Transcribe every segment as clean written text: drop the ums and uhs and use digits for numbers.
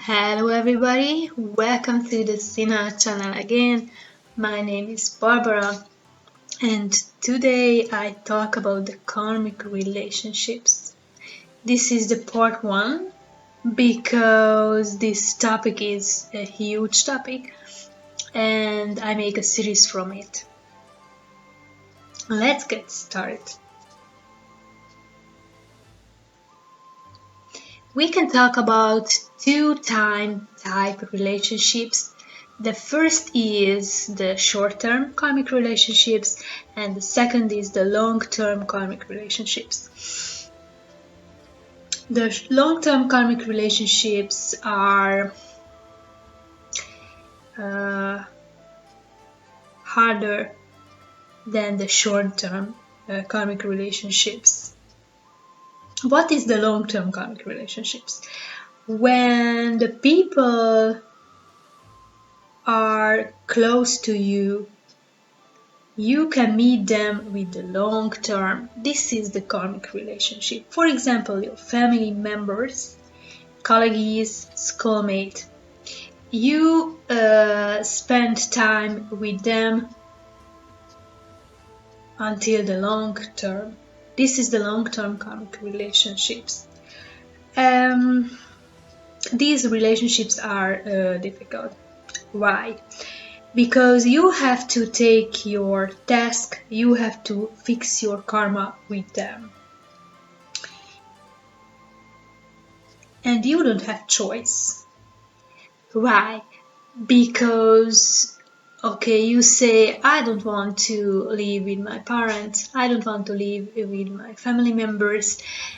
Hello everybody, welcome to the Sina channel again. My name is Barbara and today I talk about the karmic relationships. This is the part 1 because this topic is a huge topic and I make a series from it. Let's get started. We can talk about two type relationships. The first is the short-term karmic relationships and the second is the long-term karmic relationships. The long-term karmic relationships are harder than the short-term karmic relationships. What is the long-term karmic relationships? When the people are close to you, you can meet them with the long term. This is the karmic relationship. For example, your family members, colleagues, schoolmate. You spend time with them until the long term. This is the long-term karmic relationships. These relationships are difficult. Why? Because you have to take your task, you have to fix your karma with them. And you don't have choice. Why? Because you say, I don't want to live with my parents, I don't want to live with my family members,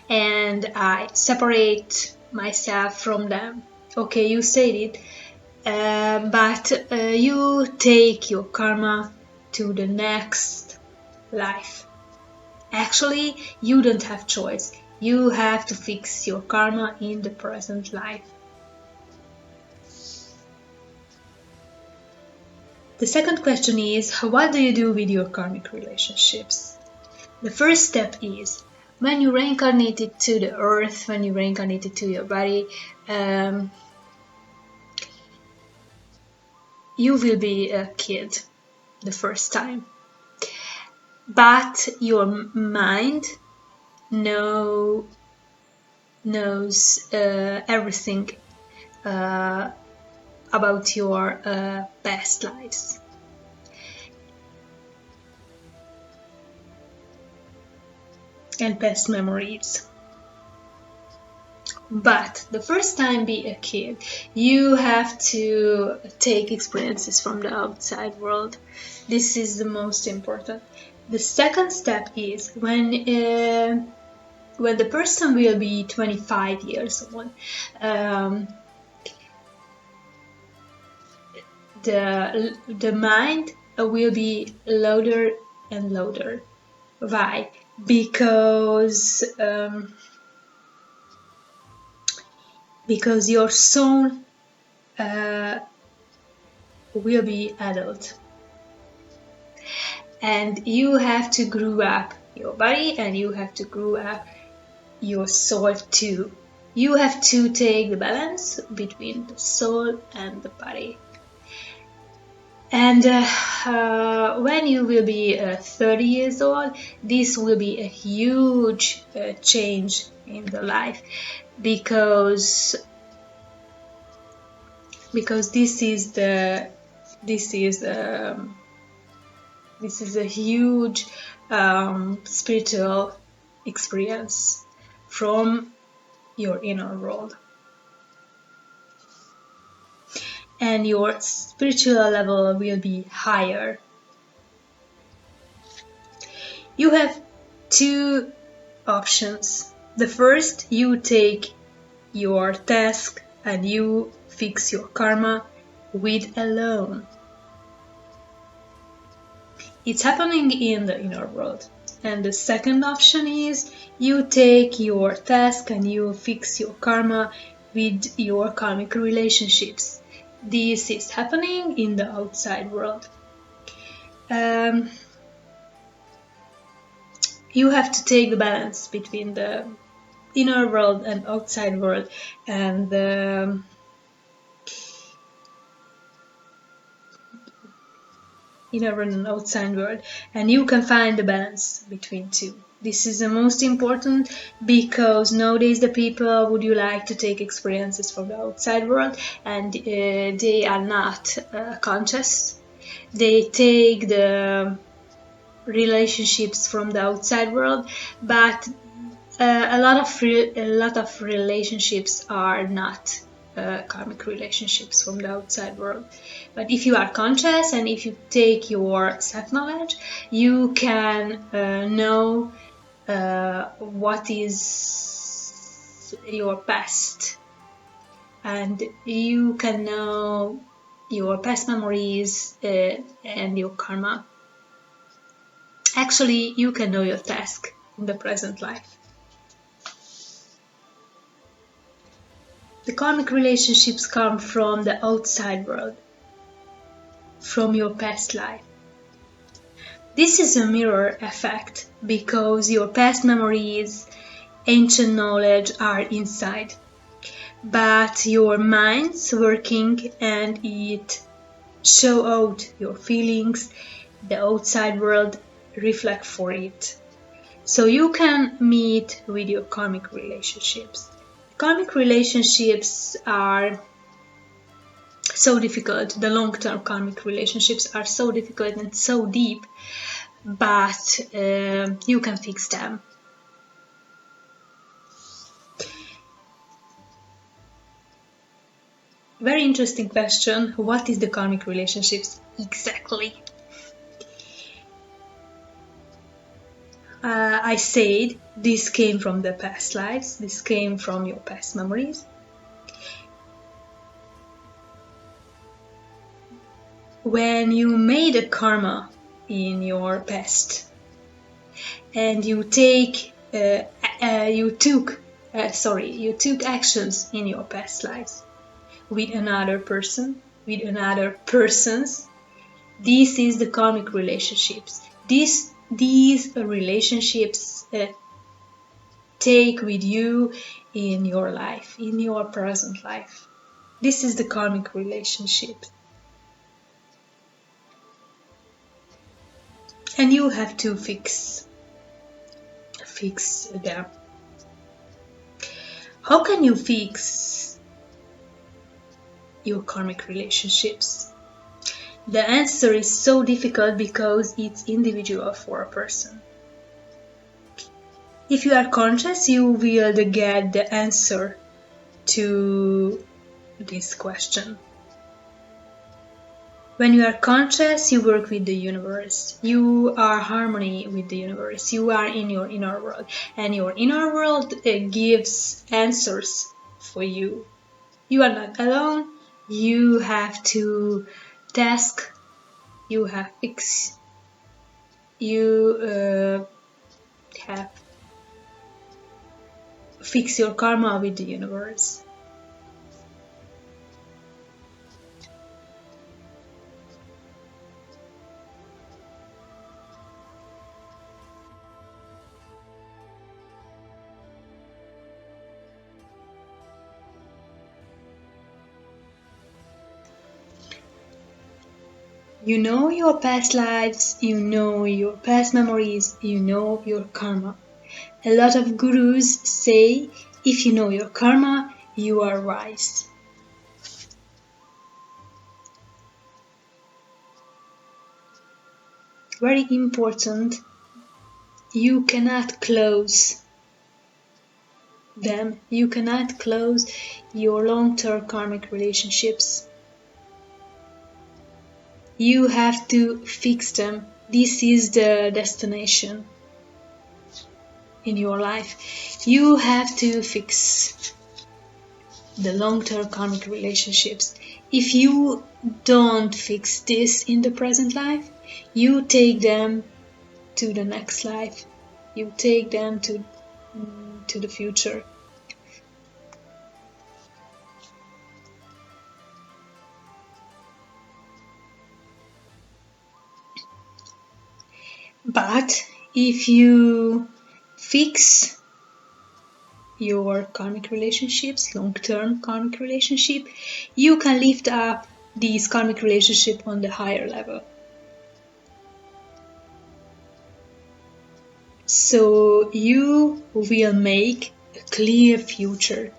and I separate myself from them. Okay, you said it, but you take your karma to the next life. Actually, you don't have choice. You have to fix your karma in the present life. The second question is, what do you do with your karmic relationships? The first step is, when you reincarnated to the earth, when you reincarnated to your body, you will be a kid the first time. But your mind knows everything about your past lives. And past memories. But the first time be a kid, you have to take experiences from the outside world. This is the most important. The second step is when the person will be 25 years old, the mind will be louder and louder. Why? Because your soul will be adult, and you have to grow up your body and you have to grow up your soul too. You have to take the balance between the soul and the body. And when you will be 30 years old, this will be a huge change in the life, because this is a huge spiritual experience from your inner world. And your spiritual level will be higher. You have two options. The first, you take your task and you fix your karma with alone. It's happening in the inner world. And the second option is, you take your task and you fix your karma with your karmic relationships. This is happening in the outside world. You have to take the balance between the inner world and outside world, and inner world and outside world, and you can find the balance between two. This is the most important, because nowadays the people would you like to take experiences from the outside world, and they are not conscious. They take the relationships from the outside world, but a lot of relationships are not karmic relationships from the outside world. But if you are conscious and if you take your self-knowledge, you can know what is your past, and you can know your past memories and your karma. Actually, you can know your task in the present life. The karmic relationships come from the outside world, from your past life. This is a mirror effect, because your past memories, ancient knowledge are inside, but your mind's working and it show out your feelings. The outside world reflect for it. So you can meet with your karmic relationships. Karmic relationships are so difficult. The long-term karmic relationships are so difficult and so deep, but you can fix them. Very interesting question. What is the karmic relationships exactly? I said this came from the past lives. This came from your past memories. When you made a karma in your past, and you took actions in your past lives with another person, with another persons, this is the karmic relationships. These relationships take with you in your life, in your present life. This is the karmic relationship. And you have to fix them. How can you fix your karmic relationships? The answer is so difficult because it's individual for a person. If you are conscious, you will get the answer to this question. When you are conscious, you work with the universe. You are harmony with the universe. You are in your inner world, and your inner world gives answers for you. You are not alone. You have to task. You have fix. You have fix your karma with the universe. You know your past lives, you know your past memories, you know your karma. A lot of gurus say if you know your karma, you are wise. Very important, you cannot close them. You cannot close your long-term karmic relationships. You have to fix them. This is the destination in your life. You have to fix the long-term karmic relationships. If you don't fix this in the present life, you take them to the next life. You take them to the future. But if you fix your karmic relationships, long-term karmic relationship, you can lift up these karmic relationship on the higher level. so you will make a clear future.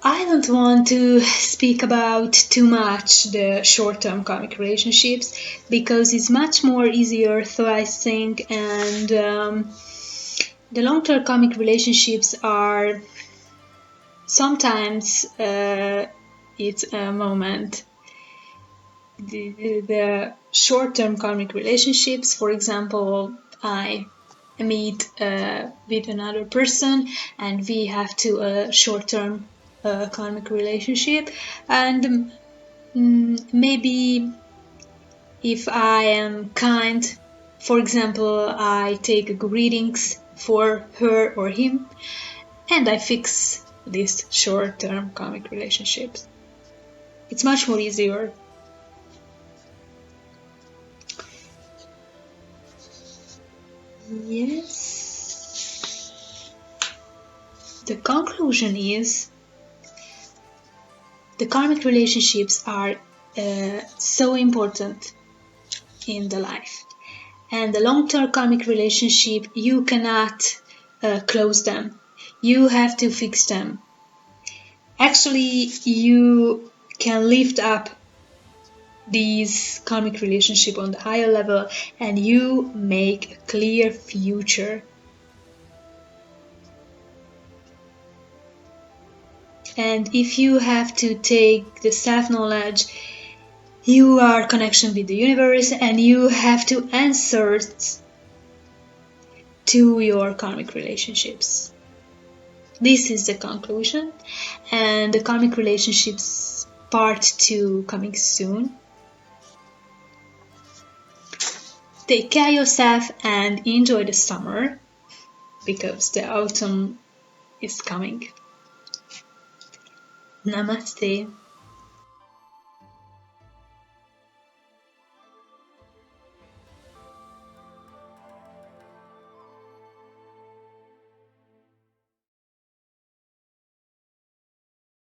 I don't want to speak about too much the short-term karmic relationships because it's much more easier, so I think, and the long-term karmic relationships are sometimes it's a moment. The short-term karmic relationships, for example, I meet with another person and we have to a short-term karmic relationship, and maybe if I am kind, for example, I take greetings for her or him and I fix these short-term karmic relationships. It's much more easier. Yes. The conclusion is the karmic relationships are so important in the life. And the long-term karmic relationship, you cannot close them. You have to fix them. Actually, you can lift up these karmic relationship on the higher level and you make a clear future. And if you have to take the self-knowledge, you are connection with the universe and you have to answer to your karmic relationships. This is the conclusion, and the karmic relationships part 2 coming soon. Take care of yourself and enjoy the summer because the autumn is coming. Namaste.